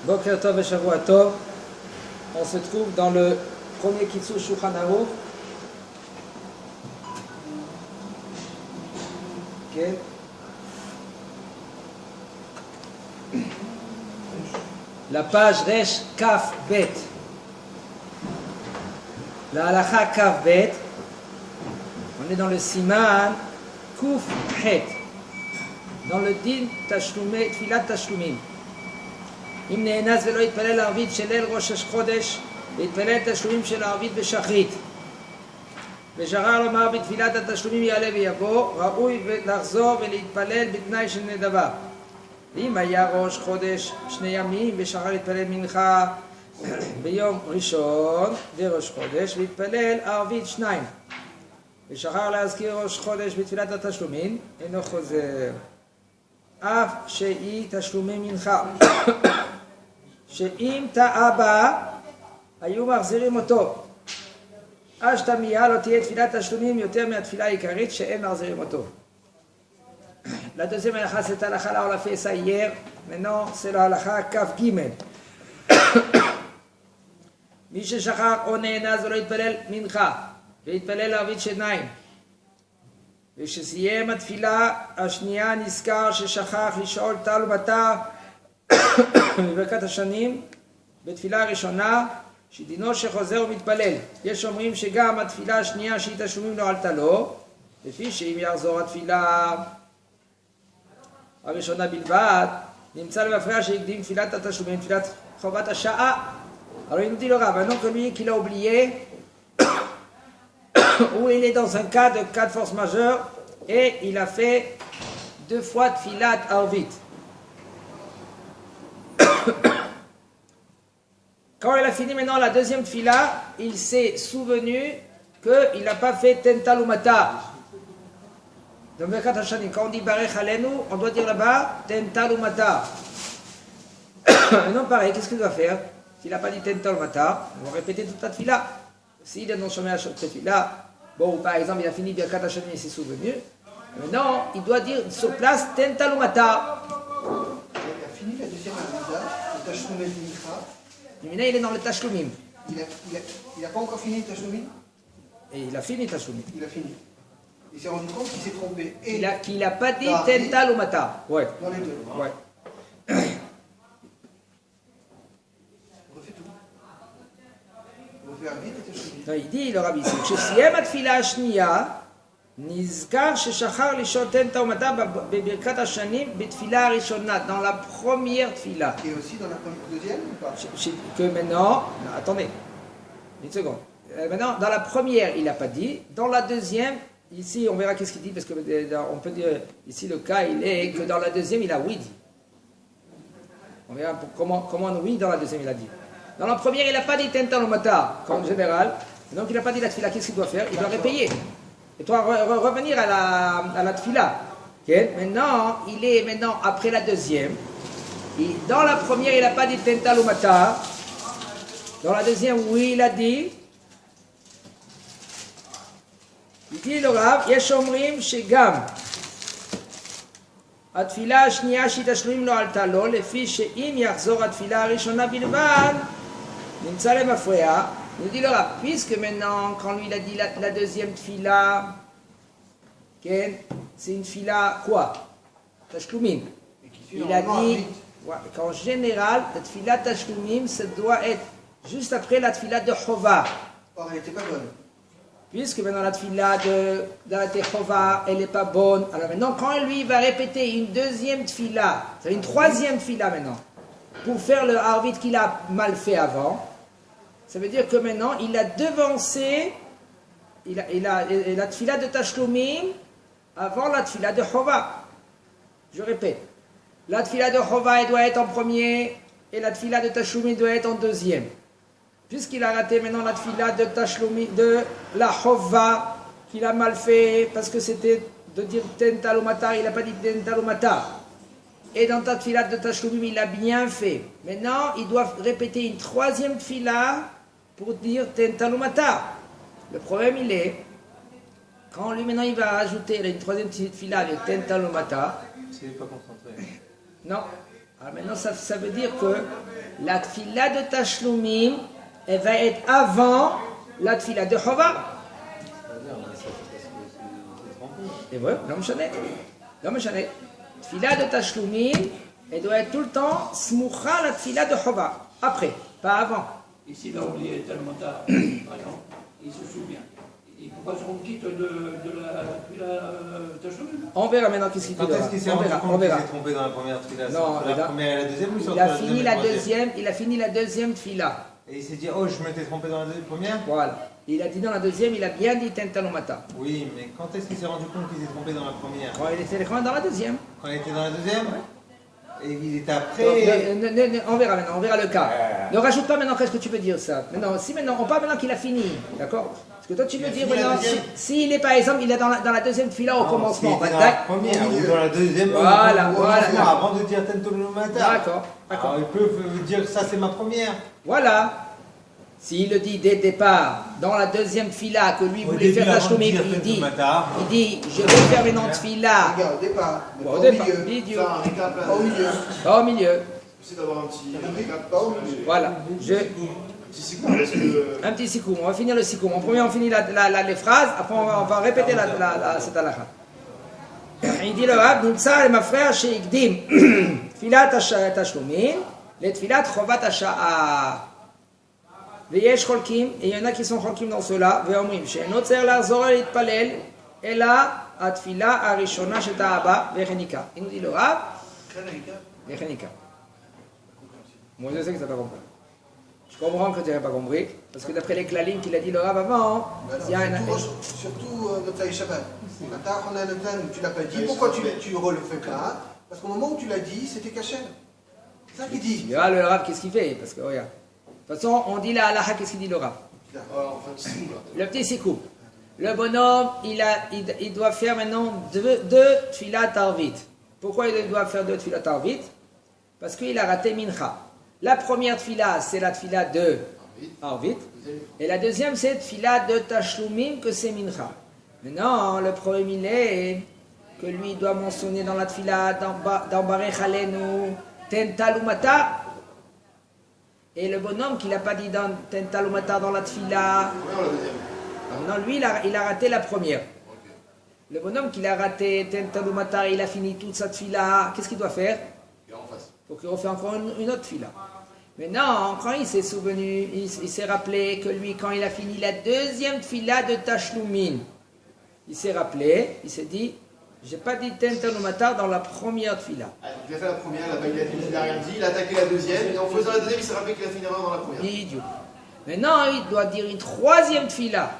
Boker Tov et Shavua Tov. On se trouve dans le premier Kitzur Shulchan Aruch. Okay. La page Resh Kaf Bet. La halacha Kaf Bet. On est dans le Siman Kuf Het. Dans le din Tashlumé, Tfilat Tashlumim. אם נאנס ולא יתפלל ערבית של ליל ראש חודש ויתפלל תשלומים של ערבית בשחרית ושכח לומר בתפילת התשלומים יעלה ויבוא ראוי לחזור ולהתפלל בתנאי של נדבה ואם היה ראש חודש 2 ימים ושכח להתפלל מנחה ביום ראשון וראש חודש והתפלל ערבית 2 ושכח להזכיר ראש חודש בתפילת התשלומים אינו חוזר אף שהיא תשלומי מנחה שאם טעה בה, היו מחזירים אותו. אז תמיהה לא תהיה תפילת תשלומים יותר מהתפילה העיקרית שאין מחזירים אותו. La deuxième halakha, cette halakha-là, on l'a fait ça hier. Maintenant, c'est la halakha kaf gimel. מי ששכח או נאנס ולא יתפלל מנחה, ויתפלל ערבית 2. ושסיים התפילה השנייה נזכר ששכח לשאול טל ומטר בברכת השנים בתפילה הראשונה שדינו שחוזר ומתפלל. יש אומרים שגם התפילה השנייה שהיא תשלומים לא עלתה לו לפי שאם יחזור התפילה הראשונה בלבד נמצא למפרע שהקדים תפילת התשלומים תפילת חובת השעה. Alors il nous dit le Rav, maintenant que lui qu'il a oublié où il est dans un cas de force majeure et il a fait 2 fois tfilat arvit. Quand il a fini maintenant la deuxième tfila, il s'est souvenu qu'il n'a pas fait tentalumata. Dans le cas de quand on dit barech alenu, on doit dire là-bas tentalumata. Non, pareil, qu'est-ce qu'il doit faire? S'il n'a pas dit tentalumata, on va répéter toute la tfila. S'il est dans son chemin à cette tfila, bon, par exemple, il a fini Birkat Hashanim, il s'est souvenu. Maintenant, il doit dire sur place tentalumata. Il a fini la deuxième Amida, le Tashlum El Mincha. Maintenant, il est dans le Tashlumim. Il n'a pas encore fini le Tashlumim. Et il a fini Tashlumim. Il a fini. Il s'est rendu compte qu'il s'est trompé. Qu'il n'a pas dit tentalumata. Ouais. Dans les deux. Ouais. On refait tout. On refait Arvit et Tashlumim. Non, il dit le rabbi, כשסיים התפילה השנייה, נזכר ששכח לשאול תנטאומתה בברכת השנים בתפילה הראשונה, dans la première tfila. Et aussi dans la deuxième ou pas? Que maintenant, attendez, une seconde. Maintenant, dans la première, il n'a pas dit. Dans la deuxième, ici, on verra qu'est-ce qu'il dit, parce que on peut dire, ici, le cas, il est que dans la deuxième, il a oui dit. On verra comment oui, dans la deuxième, il a dit. Dans la première, il n'a pas dit tentalomata, comme général. Donc, il n'a pas dit la tfila, qu'est-ce qu'il doit faire? Il doit répayer. Et toi, revenir à la tfila. Okay? Maintenant, il est maintenant après la deuxième. Et dans la première, il n'a pas dit tentalumata. Dans la deuxième, oui, il a dit. Il dit le Rav, יש אומרים שגם התפילה השנייה שתשלומים לא עלתה לו, לפי שאם יחזור התפילה הראשונה בלבד, נמצא למפרע. Il dit le Rav, puisque maintenant, quand lui il a dit la deuxième tfila, okay, c'est une tfila quoi? Tashlumim. Il a dit qu'en général, la tfila tashlumim, ça doit être juste après la tfila de Chova. Or, elle n'était pas bonne. Puisque maintenant la tfila de la Chova, elle n'est pas bonne. Alors maintenant, quand lui va répéter une deuxième tfila, c'est une troisième tfila maintenant, pour faire le harvit qu'il a mal fait avant, ça veut dire que maintenant, il a devancé la tfila de Tashlumim avant la tfila de Chova. Je répète, la tfila de Chova, elle doit être en premier, et la tfila de Tashlumim doit être en deuxième. Puisqu'il a raté maintenant la tfila de Tashlumim, de la Chova, qu'il a mal fait, parce que c'était de dire tentalumata, il n'a pas dit tentalumata. Et dans ta tfila de Tashlumim, il a bien fait. Maintenant, il doit répéter une troisième tfila pour dire tentalumata. Le problème, il est, quand lui maintenant il va ajouter une troisième tfila avec tentalumata. C'est pas concentré. Non. Alors maintenant, ça veut dire que La tfila de Tashlumim, elle va être avant la tfila de Chova. Et voilà, non me chané. Tfila de Tashlumim, elle doit être tout le temps smoucha la tfila de Chova. Après, pas avant. Et s'il a oublié tellement tard, par exemple, il se souvient. Et pourquoi on quitte de la Tashlumim? On verra maintenant qu'est-ce qu'il fait. Quand est-ce qu'il s'est rendu compte qu'il s'est trompé dans la première tfila? Non, la première et la deuxième ou il a fini la deuxième, il a fini la deuxième tfila. Et il s'est dit, oh, je m'étais trompé dans la première? Voilà. Il a dit dans la deuxième, il a bien dit Tentalumata. Oui, mais quand est-ce qu'il s'est rendu compte qu'il s'est trompé dans la première? Quand il était dans la deuxième. Quand il était dans la deuxième? Et il était Donc, après. on verra maintenant, on verra le cas. Ne rajoute pas maintenant qu'est-ce que tu veux dire ça. Maintenant, si maintenant, on parle maintenant qu'il a fini, d'accord? Parce que toi tu veux dire maintenant, s'il est par exemple, il est dans la deuxième fila au commencement. Dans la première ou dans la deuxième. Voilà, voilà. Avant de dire Tentalumata. D'accord, d'accord. Alors ils peuvent dire ça c'est ma première. Voilà. S'il le dit dès le départ, dans la deuxième fila, que lui voulait faire Tashlumim, il dit, je vais faire maintenant fila. Regarde, au départ, mais Bon, pas au au départ, milieu. milieu. Faire un récap là. Pas au milieu. Pas au milieu. J'essaie d'avoir un petit récap. Pas au milieu. Voilà. Petit sicoum, parce que Un petit sikoum. On va finir le sikoum. En premier, on finit les phrases. Après, on va répéter cette halakha. Il dit le Rab, Nimtsa, ma frère, chez Igdim, Filat Tashlumim, les Filat Chovat Hasha'a. ויש חולקים, et il y en a qui sont חולקים dans cela, ואומרים שאינו צריך לחזור להתפלל, אלא התפילה הראשונה שתהיה בה, וחניקה. Il nous dit le Rab, וחניקה. Moi je sais que tu n'as pas compris. Je comprends que tu n'as pas compris, parce que d'après les klalim qu'il a dit le Rab avant, il y a un... Surtout Motsai Shabbat. Maintenant, on a un temps où tu ne l'as pas dit. Pourquoi tu le fais pas? Parce qu'au moment où tu l'as dit, c'était caché. C'est ça qu'il dit. Tu verras le Rab, qu'est-ce qu'il fait? Parce que regarde. De toute façon, on dit la halakha, qu'est-ce qu'il dit le Rab? Le petit sikoum. Le bonhomme, il doit faire maintenant deux tfilat arvit. Pourquoi il doit faire deux tfilat arvit? Parce qu'il a raté mincha. La première tfila, c'est la tfila de arvit. Et la deuxième, c'est tfila de tashlumim, que c'est mincha. Maintenant, le problème, il est que lui doit mentionner dans la tfila, dans Barech Alenu, Tentalumata. Et le bonhomme qui n'a pas dit dans Tentalumata dans la tfila, non, lui il a raté la première. Le bonhomme qui l'a raté Tentalumata, il a fini toute sa tfila, qu'est-ce qu'il doit faire? Il faut qu'il refait encore une autre tfila. Maintenant, quand il s'est souvenu, il s'est rappelé que lui, quand il a fini la deuxième tfila de Tashlumin, il s'est rappelé, il s'est dit, j'ai pas dit Tentalumata dans la première tfila. il a fait la première, il n'a rien dit, il a attaqué la deuxième, et en faisant la deuxième, il s'est rappelé qu'il a fini dans la première. Idiot. Maintenant, il doit dire une troisième tfila.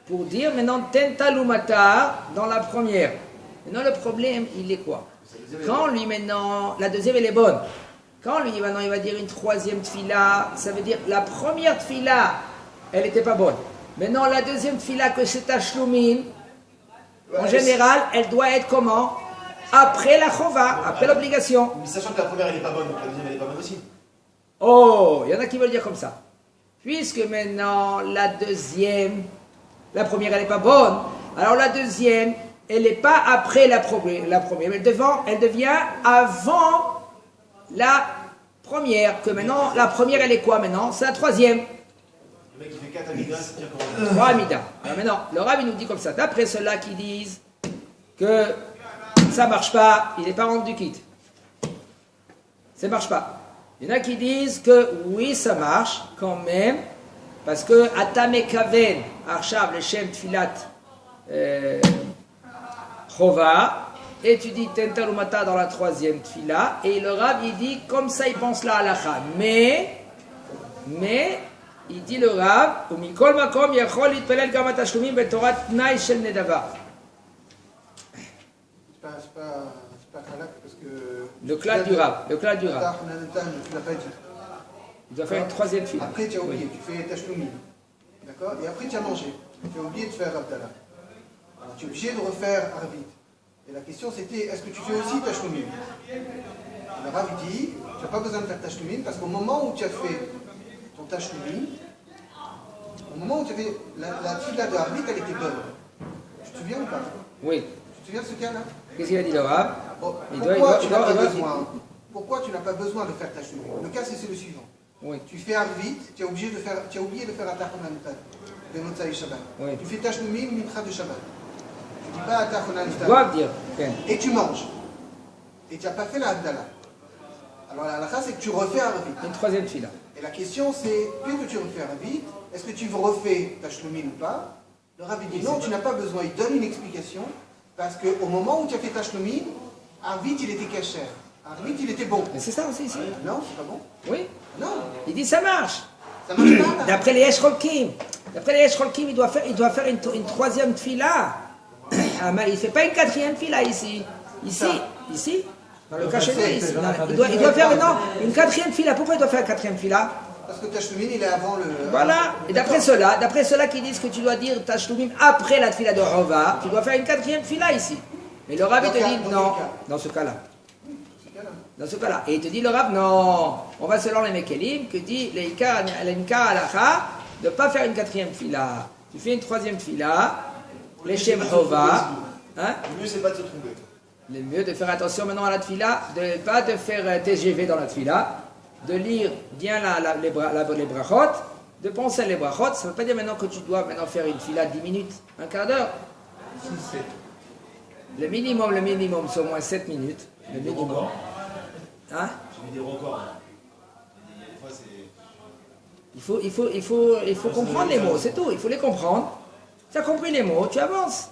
Pour dire maintenant Tentalumata dans la première. Maintenant, le problème, il est quoi? Quand lui maintenant, la deuxième elle est bonne. Quand lui maintenant il va dire une troisième tfila, ça veut dire la première tfila, elle n'était pas bonne. Maintenant, la deuxième tfila que c'est Tashlumin, en général, elle doit être comment? Après la chova, après l'obligation. Mais sachant que la première elle n'est pas bonne, donc la deuxième elle n'est pas bonne aussi. Oh, il y en a qui veulent dire comme ça. Puisque maintenant, la deuxième, la première elle n'est pas bonne, alors la deuxième, elle n'est pas après la première, elle devient avant la première. Que maintenant, la première elle est quoi maintenant? C'est la troisième. Le mec il fait 4 amidas, c'est dire comment. 3 amidas. Alors maintenant, le Rav il nous dit comme ça. D'après ceux-là qui disent que ça ne marche pas, il n'est pas rendu quitte. Ça ne marche pas. Il y en a qui disent que oui, ça marche quand même, parce que Atame Kaven, Arshav, le Shem Tfilat Chova, et tu dis Tentalumata dans la troisième Tfila, et le Rav il dit comme ça il pense la halakha. Mais, il dit le Rav, Umikol Makom Yachol Itpelel Gam Tashlumim Betorat Tnai Shel Nedava. C'est pas halak parce que. Le clan du Rav, le clan du Rav. Tu l'as pas dit. Il doit faire une troisième Tfila. Après, tu as oublié, tu fais Tashlumim. D'accord? Et après, tu as mangé. Tu as oublié de faire Abdallah. Alors, tu es obligé de refaire Arvit. Et la question c'était, est-ce que tu fais aussi Tashlumim? Le Rav dit, tu n'as pas besoin de faire Tashlumim parce qu'au moment où tu as fait ton Tashlumim, au moment où tu as fait la tfila de Arvit, elle était bonne. Tu te souviens ou pas? Oui. Tu te souviens de ce cas-là? Qu'est-ce qu'il a dit le Rav? Pourquoi tu n'as pas besoin pourquoi tu n'as pas besoin de faire Tashlumin? Le cas, c'est le suivant. Oui. Tu fais Arvit, tu as oublié de faire Atachonan de Motsai Shabbat. Oui. Tu fais Tashlumin, Mincha de Shabbat. Tu dis pas Atachonan Ils doivent dire. Okay. Et tu manges. Et tu n'as pas fait la Havdalah. Alors la halakha, c'est que tu refais Arvit. Une troisième fila. Et la question, c'est, puisque tu refais Arvit, est-ce que tu refais Tashlumin ou pas? Le Rabbi dit non, tu n'as pas besoin. Il donne une explication. Parce qu'au moment où tu as fait Tashlumin, Arvit, il était cachère. Arvit, il était bon. Mais c'est ça aussi ici. Non, c'est pas bon. Oui. Non. Il dit ça marche. Ça marche pas. D'après les Eshcholkim, il doit faire une troisième fila. Il ne fait pas une quatrième fila ici. Ici. Dans le cachet, ici. Il doit faire maintenant une quatrième fila. Pourquoi il doit faire une quatrième fila? Parce que Tashlumin, il est avant le... Voilà. Et d'après ceux-là qui disent que tu dois dire Tashlumin après la fila de Rova, tu dois faire une quatrième fila ici. Mais le Rav, il te dit non, dans ce cas-là. Dans ce cas-là. Et il te dit, le Rav, non, on va selon les Mekelim, que dit l'Eika Alacha, de ne pas faire une quatrième fila. Tu fais une troisième fila, les Shem Hova. Hein? Le mieux, c'est pas de se tromper. Le mieux de faire attention maintenant à la tfila, de pas de faire TGV dans la tfila, de lire bien les brachot, de penser les brachot. Ça ne veut pas dire maintenant que tu dois maintenant faire une tfila 10 minutes, un quart d'heure. 6, 7. Le minimum, c'est au moins 7 minutes. Le minimum. Hein? J'ai mis des records. Des fois, c'est... Il faut comprendre les mots, c'est tout. Il faut les comprendre. Tu as compris les mots, tu avances.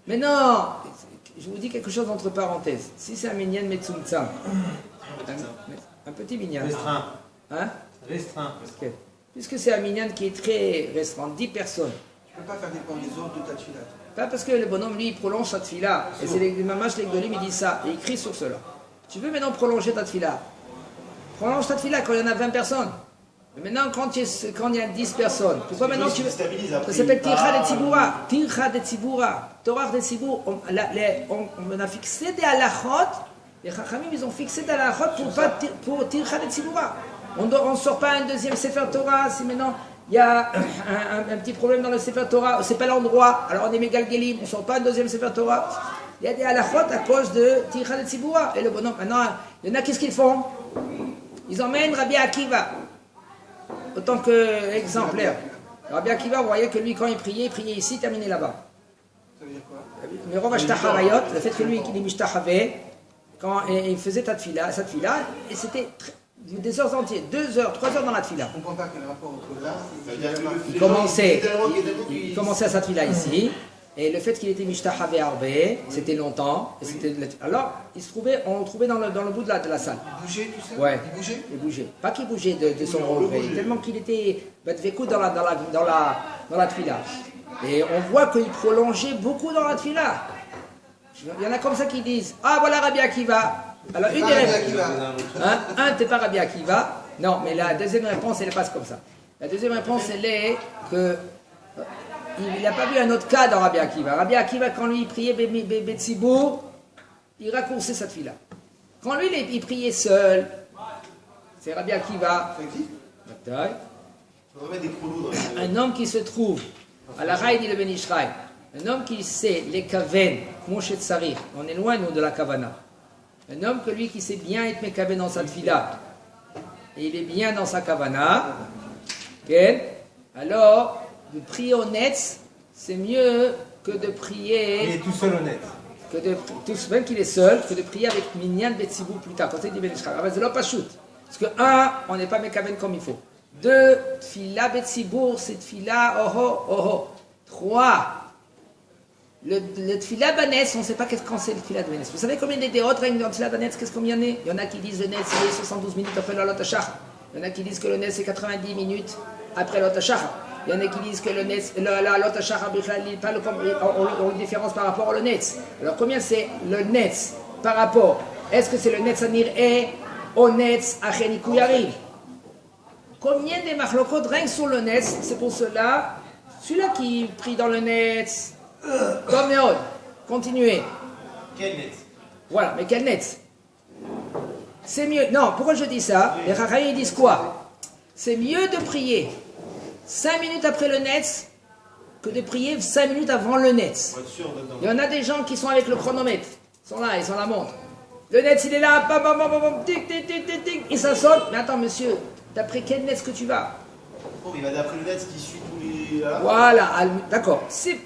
Maintenant, je vous dis quelque chose entre parenthèses. Si c'est un minyan Metsumtsam, un petit minyan. Restreint. Hein? Restreint. Okay. Puisque c'est un minyan qui est très restreint, 10 personnes. Tu ne peux pas faire dépendre des autres de ta tfila. Pas parce que le bonhomme, lui, il prolonge sa tfila. Et c'est les mamash, les gdolim, il dit ça. Et il crie sur cela. Tu veux maintenant prolonger ta tfila. Prolonge ta tfila quand il y en a 20 personnes. Mais maintenant, quand il y a 10 personnes, pourquoi maintenant tu veux... Ça s'appelle Tircha de Tzibura. Tircha de Tzibura. Torah de Tzibur. On a fixé des halachot. Les Chachamim, ils ont fixé des halachot pour Tircha de Tzibura. On ne sort pas un deuxième Sefer Torah si maintenant il y a un petit problème dans le Sefer Torah. C'est pas l'endroit. Alors on est Megalgelim. On ne sort pas un deuxième Sefer Torah. Il y a des halachot à cause de Tircha de Tzibura. Et le bonhomme, maintenant, il y en a, qu'est-ce qu'ils font? Ils emmènent Rabbi Akiva. Autant qu'exemplaire. Rabbi Akiva, vous voyez que lui, quand il priait ici, il terminait là-bas. Ça veut dire quoi? Mais Rov Ashtachavayot, le fait que lui, qu'il est Mishtachave, quand il faisait sa tfila, et c'était des heures entières, 2 heures, 3 heures dans la tfila. Je ne comprends pas quel rapport entre là et... Il commençait à sa tfila ici, et le fait qu'il était Mishtachave Arbe, c'était longtemps, et alors on le trouvait dans le bout de la salle. Il bougeait, tu sais? Ouais. Il bougeait? Pas qu'il bougeait de son regret, tellement qu'il était Badvekou dans la tfila. Et on voit qu'il prolongeait beaucoup dans la tfila. Il y en a comme ça qui disent, ah voilà Rabbi Akiva. Alors une des réponses, t'es pas Rabbi Akiva. Non, mais la deuxième réponse, elle passe comme ça. La deuxième réponse, elle est que il n'a pas vu un autre cas dans Rabbi Akiva. Rabbi Akiva, quand lui il priait Betsibour, il raccourcissait sa tfila. Quand lui il priait seul, c'est Rabbi Akiva. Un homme qui se trouve à la Raï dit le Ben Ishraï, un homme qui sait les kaven, Moshe Tsarir, on est loin nous de la kavana. Un homme que lui qui sait bien être mekaven dans sa tfila, et il est bien dans sa kavana, alors de prier au netz, c'est mieux que de prier. Il est tout seul honnête. Même qu'il est seul, que de prier avec Minyan Betsibou plus tard. Quand c'est dit Ben Ishraï, c'est là pas shoot. Parce que on n'est pas mekaven comme il faut. 2, tfila Betsibour, c'est tfila oho. 3, le tfila banès, on ne sait pas quand c'est le tfila banès. Vous savez combien des autres règles dans le tfila banès, qu'est-ce combien il y en a? Il y en a qui disent le net c'est 72 minutes après le lotachar. Il y en a qui disent que le net c'est 90 minutes après le lotachar. Il y en a qui disent que le net, la lotachar, on une différence par rapport au net. Alors combien c'est le net par rapport? Est-ce que c'est le net sanir et au net achenikou yariv? Combien des machlokot règnent sur le Netz? C'est pour cela, celui-là qui prie dans le Netz, comme Néod, continuez. Quel net? Voilà, mais quel Netz? C'est mieux, non, pourquoi je dis ça? Les Chachamim disent quoi? C'est mieux de prier 5 minutes après le Netz que de prier 5 minutes avant le Netz. Il y en a des gens qui sont avec le chronomètre, ils sont là, ils ont la montre. Le net, il est là, bam, bam, bam, bam, tic, tic, tic, tic, tic, et ça saute. Mais attends, monsieur, d'après quel net est-ce que tu vas? Bon, il va d'après le net qui suit tous les. Là. Voilà, d'accord. Si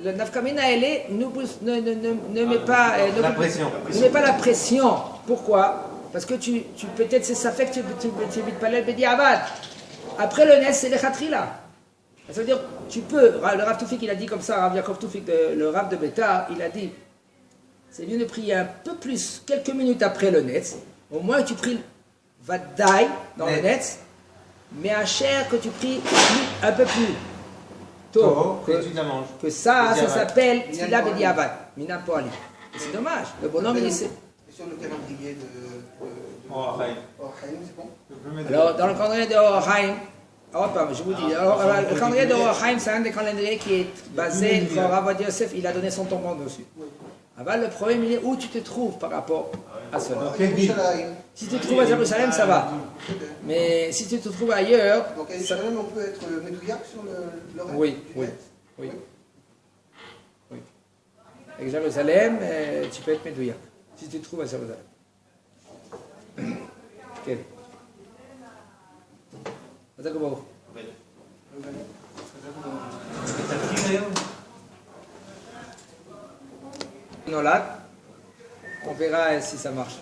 le nafkamina, elle est, ne mets pas, La pression. ne mets pas la pression. Pourquoi? Parce que tu peut-être c'est ça fait que tu évites pas le Avad. Après le net, c'est les khatrila. Ça veut dire, tu peux, le Rav Toufik, il a dit comme ça, Rav Yaakov Toufik, le Rav de Beta, il a dit, c'est mieux de prier un peu plus, quelques minutes après le net, au moins tu pries Vadaï dans le net, mais à cher que tu pries un peu plus tôt, que ça s'appelle Tila Bediavad, Mina Poali. C'est dommage, le bonhomme il essaie. Et sur le calendrier de Orahaim. Orahaim, c'est bon? Alors, dans le calendrier de Orahaim, je vous dis, le calendrier de Orahaim, c'est un des calendriers qui est basé, quand Rav Yosef, il a donné son tombant dessus. Alors, le problème, il est où tu te trouves par rapport à cela. Si tu te trouves à Jérusalem, ça va. Mais si tu te trouves ailleurs... Donc à Jérusalem, on peut être médouillac sur le reste Oui, oui, oui. Avec Jérusalem, tu peux être médouillac. Si tu te trouves à Jérusalem. Ok. D'accord. On verra si ça marche.